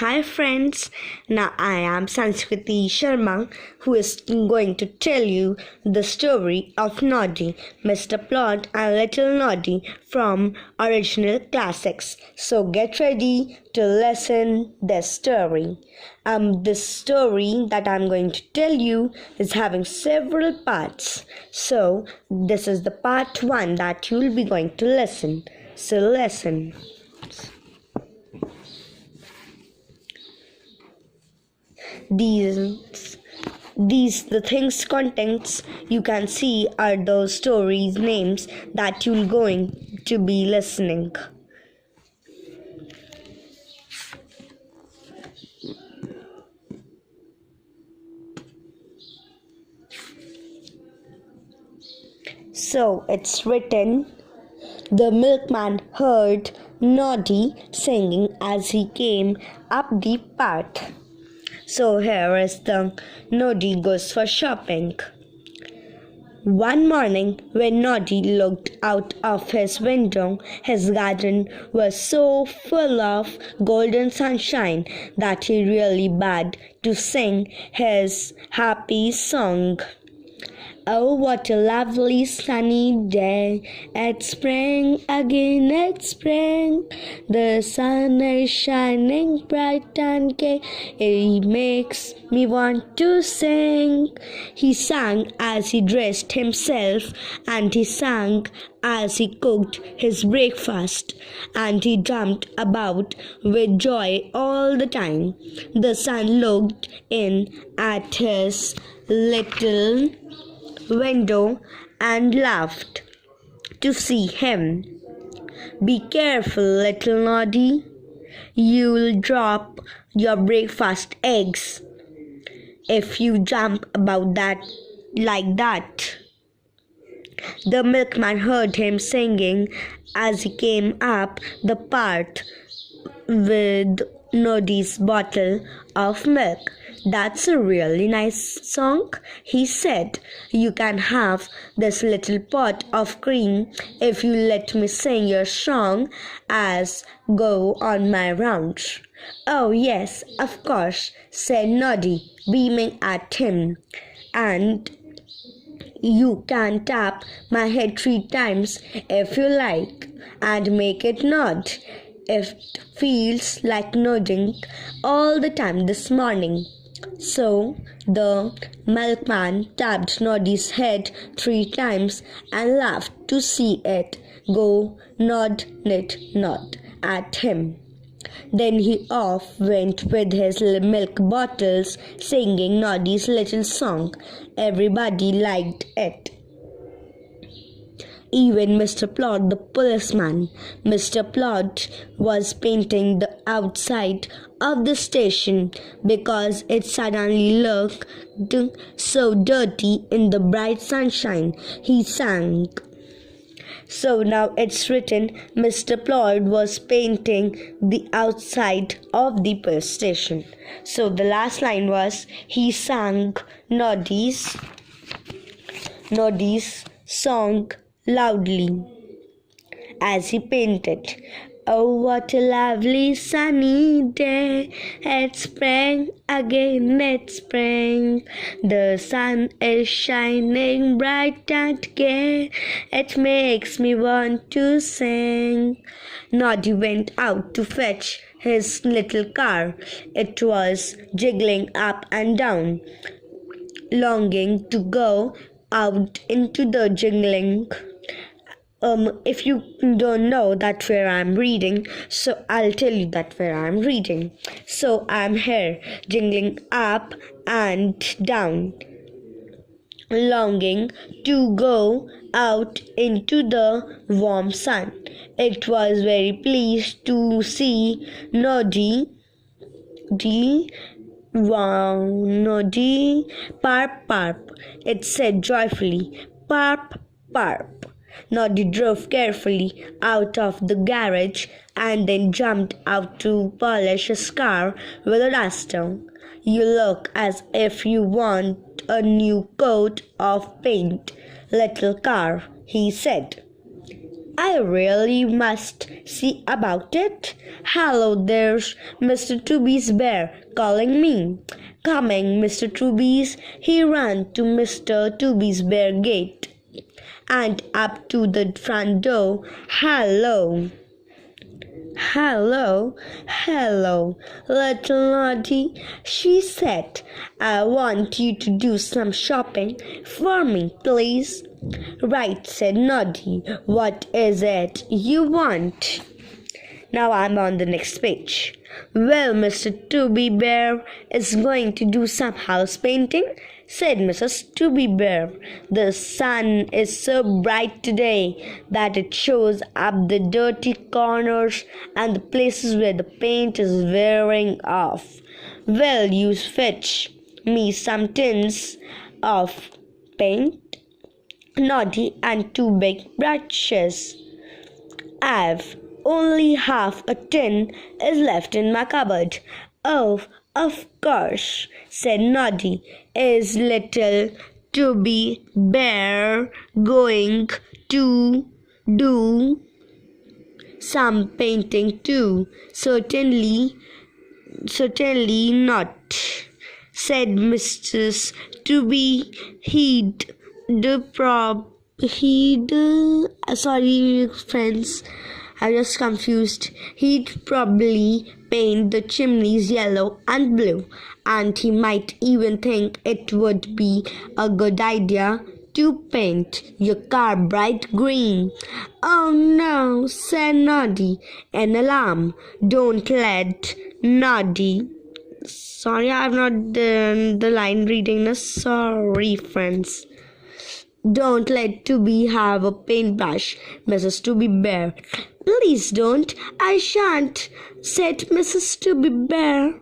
Hi friends, now I am Sanskriti Sharma who is going to tell you the story of Noddy, Mr. Plod and Little Noddy from original classics. So get ready to listen this story. This story that I'm going to tell you is having several parts. So this is the part 1 that you'll be going to listen. So listen. These the things contents you can see are those stories names that you're going to be listening. So it's written. The milkman heard Noddy singing as he came up the path. So here is the Noddy goes for shopping. One morning, when Noddy looked out of his window, his garden was so full of golden sunshine that he really bad to sing his happy song. Oh, what a lovely sunny day. It's spring again, it's spring. The sun is shining bright and gay. It makes me want to sing. He sang as he dressed himself, and he sang as he cooked his breakfast, and he jumped about with joy all the time. The sun looked in at his little window and laughed to see him. Be careful, little Noddy. You'll drop your breakfast eggs if you jump about that like that. The milkman heard him singing as he came up the path with Noddy's bottle of milk. That's a really nice song, he said. You can have this little pot of cream if you let me sing your song as go on my rounds. Oh yes, of course, said Noddy, beaming at him. And you can tap my head 3 times if you like and make it nod. It feels like nodding all the time this morning. So the milkman tapped Noddy's head 3 times and laughed to see it go nod at him. Then he off went with his milk bottles, singing Noddy's little song. Everybody liked it. Even Mr. Plod, the policeman. Mr. Plod was painting the outside of the station because it suddenly looked so dirty in the bright sunshine. He sang. So now it's written, Mr. Plod was painting the outside of the police station. So the last line was, he sang Noddy's song loudly as he painted. Oh, what a lovely sunny day. It's spring again, it's spring. The sun is shining bright and gay. It makes me want to sing. Noddy went out to fetch his little car. It was jiggling up and down, longing to go out into the jingling. If you don't know that where I'm reading, so I'll tell you that where I'm reading. So I'm here, jingling up and down, longing to go out into the warm sun. It was very pleased to see Noddy. Wow, Noddy, parp, parp, it said joyfully, parp, parp. Noddy drove carefully out of the garage and then jumped out to polish his car with a duster. You look as if you want a new coat of paint, little car, he said. I really must see about it. Hello, there's Mr. Tooby's bear calling me. Coming, Mr. Tooby's. He ran to Mr. Tooby's bear gate and up to the front door. Hello. Hello, hello, little Noddy, she said. I want you to do some shopping for me, please. Right, said Noddy. What is it you want? Now I'm on the next page. Well, Mr. Tooby Bear is going to do some house painting, said Mrs. Tooby Bear. The sun is so bright today that it shows up the dirty corners and the places where the paint is wearing off. Will you fetch me some tins of paint, Noddy, and 2 big brushes? I've only half a tin is left in my cupboard. Oh, of course, said Noddy. Is little Tooby Bear going to do some painting too? Certainly not, said Mrs. Tooby. Sorry, friends, I was confused. He'd probably paint the chimneys yellow and blue, and he might even think it would be a good idea to paint your car bright green. Oh no, said Noddy in alarm. Don't let Noddy. Sorry, I've not done the line reading this. Sorry, friends. Don't let Tooby have a paintbrush, Mrs. Tooby Bear. Please don't. I shan't, said Mrs. Tooby Bear.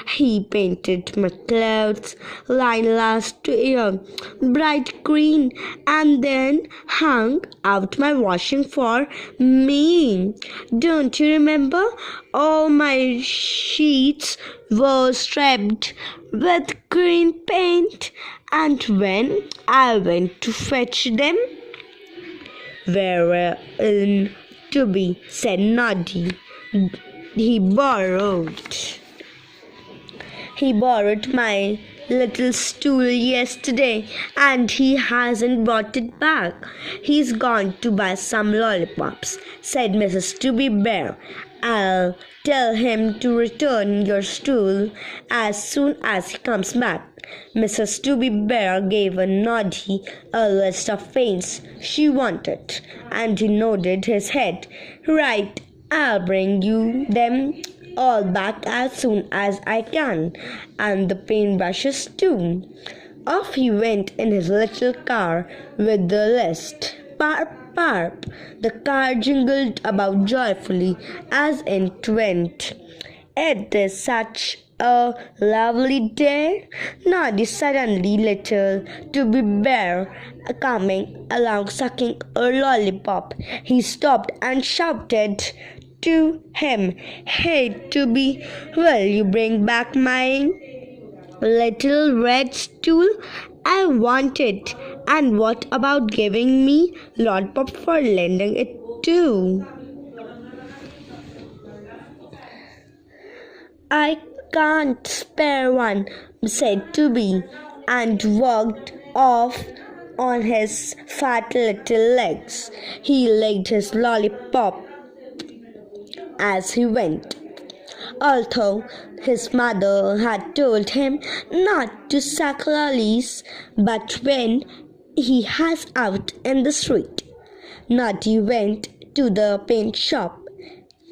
He painted my clothes line last year bright green and then hung out my washing for me. Don't you remember? All my sheets were striped with green paint, and when I went to fetch them, where in Tooby, said Noddy. He borrowed my little stool yesterday and he hasn't brought it back. He's gone to buy some lollipops, said Mrs. Tooby Bear. I'll tell him to return your stool as soon as he comes back. Mrs. Tooby Bear gave a Noddy a list of paints she wanted, and he nodded his head. Right, I'll bring you them all back as soon as I can, and the paintbrushes too. Off he went in his little car with the list. Parp, parp, the car jingled about joyfully as it went. It is such a lovely day, Noddy suddenly little Tooby Bear coming along sucking a lollipop. He stopped and shouted to him, Hey Tooby, will you bring back my little red stool? I want it. And what about giving me lollipop for lending it too? I can't spare one, said Tooby, and walked off on his fat little legs. He licked his lollipop as he went, although his mother had told him not to suck lollies. But when he was out in the street, Noddy went to the paint shop.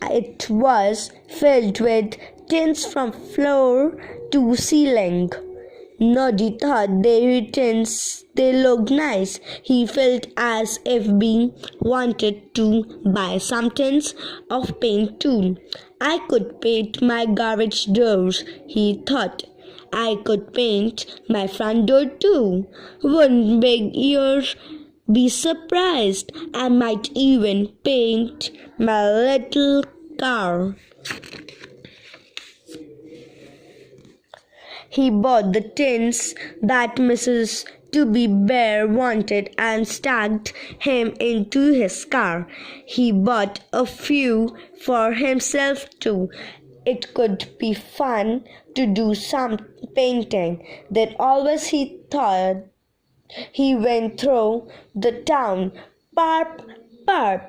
It was filled with tins from floor to ceiling. Noddy thought they looked nice. He felt as if being wanted to buy some tins of paint too. I could paint my garage doors, he thought. I could paint my front door too. Wouldn't big ears be surprised? I might even paint my little car. He bought the tins that Mrs. to be Bear wanted and stacked him into his car. He bought a few for himself too. It could be fun to do some painting. Then always he thought he went through the town. Parp, parp,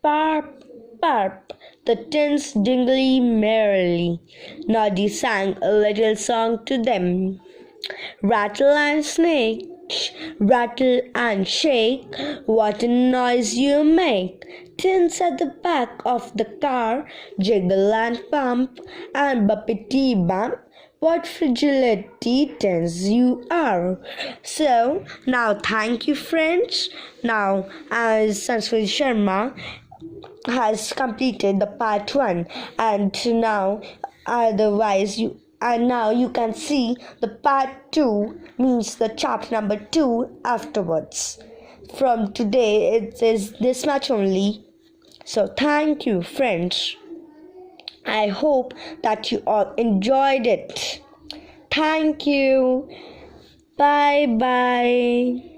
parp, parp. The tins jingly merrily. Noddy sang a little song to them. Rattle and snake, rattle and shake, what a noise you make. Tins at the back of the car jiggle and pump, and bumpity bump. What fragility tins you are. So now thank you friends. Now as Saraswati Sharma has completed the part 1, and now you can see the part 2, means the chapter number 2 afterwards. From today it is this much only. So thank you friends. I hope that you all enjoyed it. Thank you. Bye bye.